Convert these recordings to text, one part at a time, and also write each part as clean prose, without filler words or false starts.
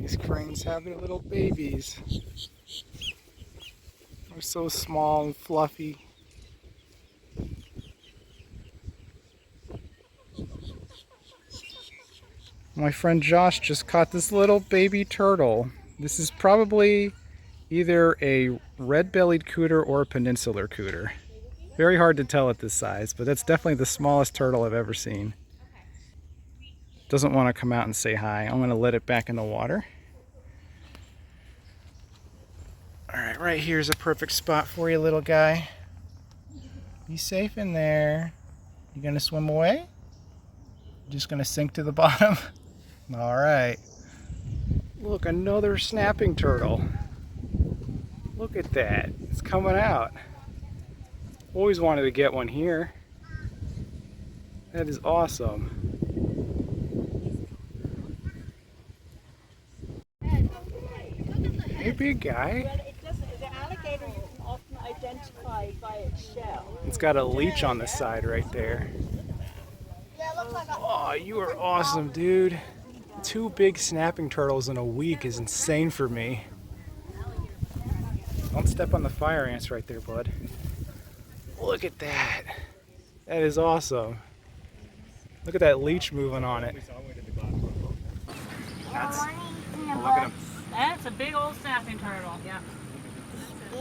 These cranes have their little babies. They're so small and fluffy. My friend Josh just caught this little baby turtle. This is probably either a red-bellied cooter or a peninsular cooter. Very hard to tell at this size, but that's definitely the smallest turtle I've ever seen. Doesn't want to come out and say hi. I'm going to let it back in the water. Alright, right here's a perfect spot for you, little guy. Be safe in there. You gonna swim away? Just gonna sink to the bottom? Alright. Look, another snapping turtle. Look at that. It's coming out. Always wanted to get one here. That is awesome. Hey, big guy. The alligator you can often identify by its shell. It's got a leech on the side right there. Oh, you are awesome, dude. 2 big snapping turtles in a week is insane for me. Don't step on the fire ants right there, bud. Look at that. That is awesome. Look at that leech moving on it. That's, look at him. That's a big old snapping turtle. Yeah.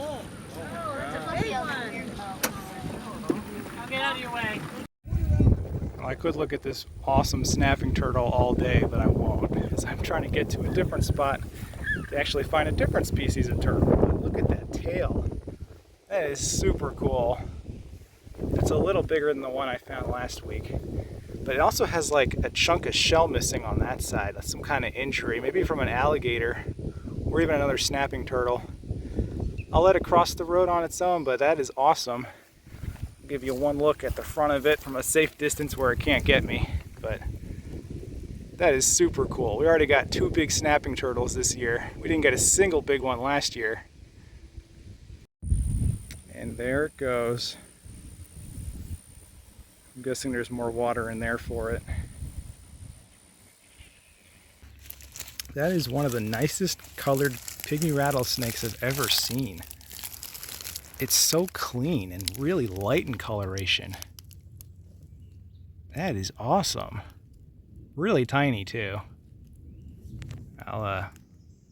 Oh, that's a big one. I'll get out of your way. Well, I could look at this awesome snapping turtle all day, but I won't, because I'm trying to get to a different spot to actually find a different species of turtle. But look at that tail. That is super cool. It's a little bigger than the one I found last week. But it also has like a chunk of shell missing on that side. That's some kind of injury, maybe from an alligator or even another snapping turtle. I'll let it cross the road on its own, but that is awesome. I'll give you one look at the front of it from a safe distance where it can't get me. But that is super cool. We already got 2 big snapping turtles this year. We didn't get a single big one last year. And there it goes. I'm guessing there's more water in there for it. That is one of the nicest colored pygmy rattlesnakes I've ever seen. It's so clean and really light in coloration. That is awesome. Really tiny too. I'll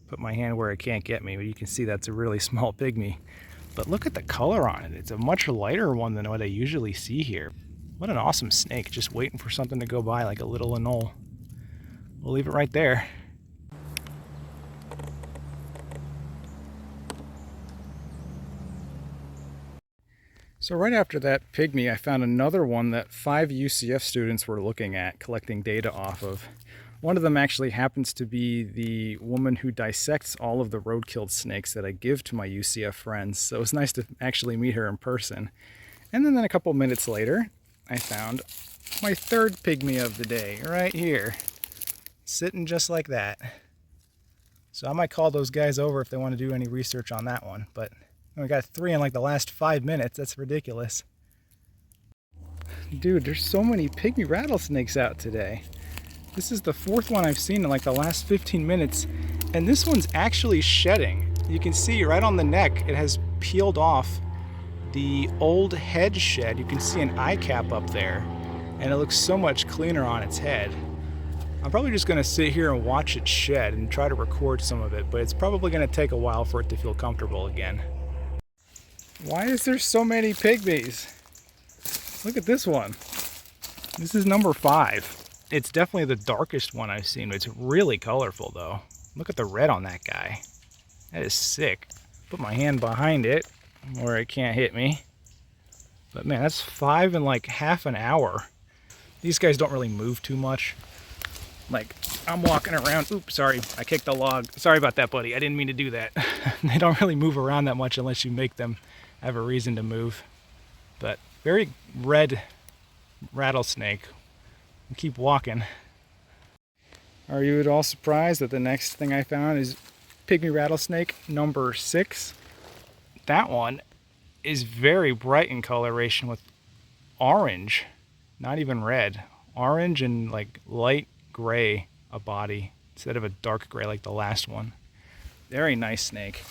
put my hand where it can't get me, but you can see that's a really small pygmy. But look at the color on it. It's a much lighter one than what I usually see here. What an awesome snake, just waiting for something to go by like a little anole. We'll leave it right there. So right after that pygmy, I found another one that 5 UCF students were looking at, collecting data off of. One of them actually happens to be the woman who dissects all of the road-killed snakes that I give to my UCF friends, so it was nice to actually meet her in person. And then a couple minutes later, I found my 3rd pygmy of the day, right here. Sitting just like that. So I might call those guys over if they want to do any research on that one, but we got 3 in like the last 5 minutes. That's ridiculous. Dude, there's so many pygmy rattlesnakes out today. This is the 4th one I've seen in like the last 15 minutes, and this one's actually shedding. You can see right on the neck, it has peeled off the old head shed. You can see an eye cap up there, and it looks so much cleaner on its head. I'm probably just going to sit here and watch it shed and try to record some of it, but it's probably going to take a while for it to feel comfortable again. Why is there so many pygmies? Look at this one. This is number 5. It's definitely the darkest one I've seen. It's really colorful though. Look at the red on that guy. That is sick. Put my hand behind it where it can't hit me. But man, that's 5 in like half an hour. These guys don't really move too much. Like, I'm walking around. Oops, sorry, I kicked the log. Sorry about that, buddy. I didn't mean to do that. They don't really move around that much unless you make them have a reason to move. But very red rattlesnake. Keep walking. Are you at all surprised that the next thing I found is pygmy rattlesnake number 6? That one is very bright in coloration with orange, not even red. Orange and like light gray a body. instead of a dark gray like the last one. Very nice snake.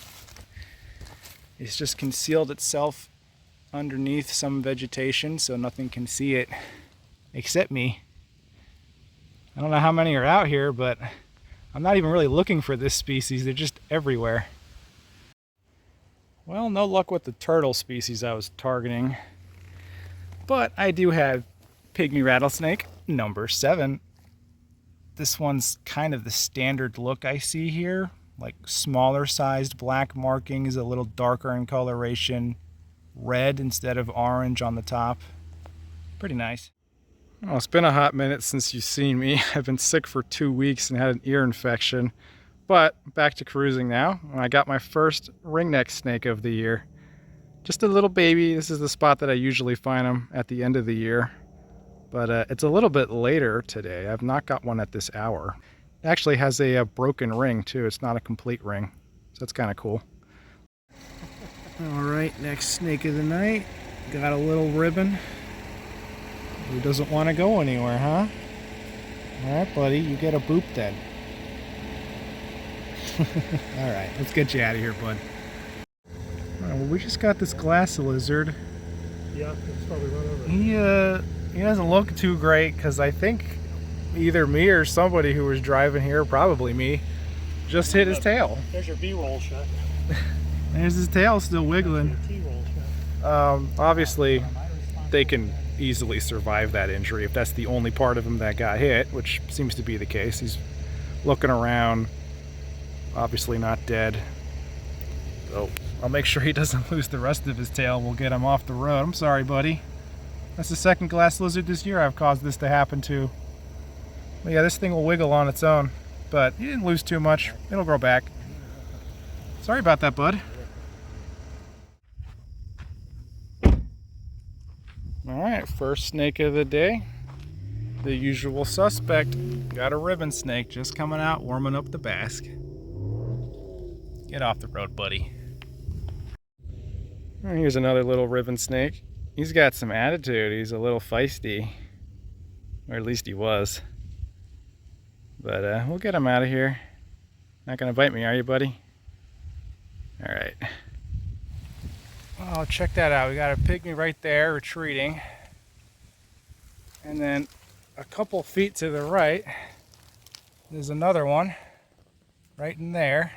It's just concealed itself underneath some vegetation so nothing can see it except me. I don't know how many are out here, but I'm not even really looking for this species. They're just everywhere. Well, no luck with the turtle species I was targeting, but I do have Pygmy rattlesnake number 7. This one's kind of the standard look I see here, like smaller sized black markings, a little darker in coloration, red instead of orange on the top. Pretty nice. Well, it's been a hot minute since you've seen me. I've been sick for 2 weeks and had an ear infection, but back to cruising now. I got my first ringneck snake of the year. Just a little baby. This is the spot that I usually find them at the end of the year, but it's a little bit later today. I've not got one at this hour. It actually has a broken ring too. It's not a complete ring, so that's kind of cool. All right, next snake of the night. Got a little ribbon. Who doesn't want to go anywhere, huh? All right, buddy, you get a boop then. All right, let's get you out of here, bud. All right, well, we just got this glass lizard. Yeah, it's probably run over. He doesn't look too great because I think either me or somebody who was driving here, probably me, just hit his tail. There's your B-roll shot. There's his tail still wiggling. T-roll shot. Obviously, they can easily survive that injury if that's the only part of him that got hit, which seems to be the case. He's looking around, obviously not dead. So I'll make sure he doesn't lose the rest of his tail. We'll get him off the road. I'm sorry, buddy. That's the second glass lizard this year I've caused this to happen to. But yeah, this thing will wiggle on its own, but he didn't lose too much. It'll grow back. Sorry about that, bud. Alright, first snake of the day. The usual suspect. Got a ribbon snake just coming out, warming up the bask. Get off the road, buddy. Here's another little ribbon snake. He's got some attitude. He's a little feisty. Or at least he was. But we'll get him out of here. Not gonna bite me, are you, buddy? Alright. Oh, check that out. We got a pygmy right there retreating. And then a couple feet to the right, there's another one right in there.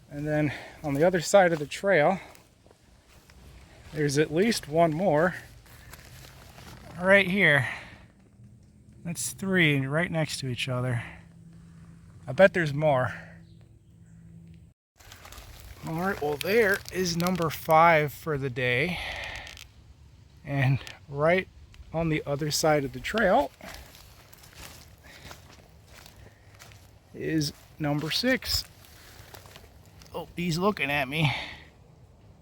And then on the other side of the trail, there's at least one more right here. That's 3 right next to each other. I bet there's more. Alright, well there is number 5 for the day. And right on the other side of the trail is number 6. Oh, he's looking at me.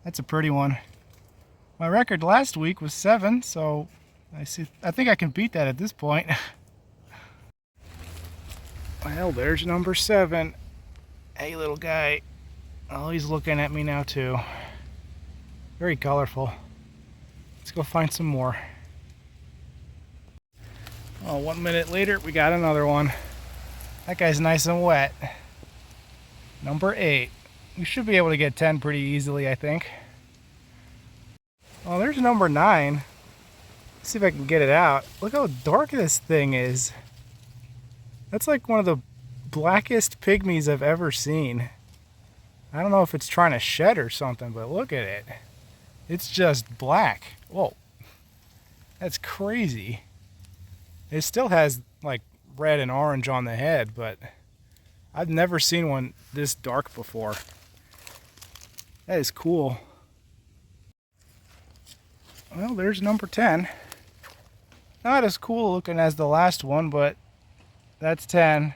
That's a pretty one. My record last week was 7, so I think I can beat that at this point. Well, there's number 7. Hey, little guy. Oh, he's looking at me now too. Very colorful. Let's go find some more. Oh, 1 minute later, we got another one. That guy's nice and wet. Number 8. We should be able to get 10 pretty easily, I think. Oh, there's number 9. Let's see if I can get it out. Look how dark this thing is. That's like one of the blackest pygmies I've ever seen. I don't know if it's trying to shed or something, but look at it. It's just black. Whoa. That's crazy. It still has like red and orange on the head, but I've never seen one this dark before. That is cool. Well, there's number 10. Not as cool looking as the last one, but that's 10.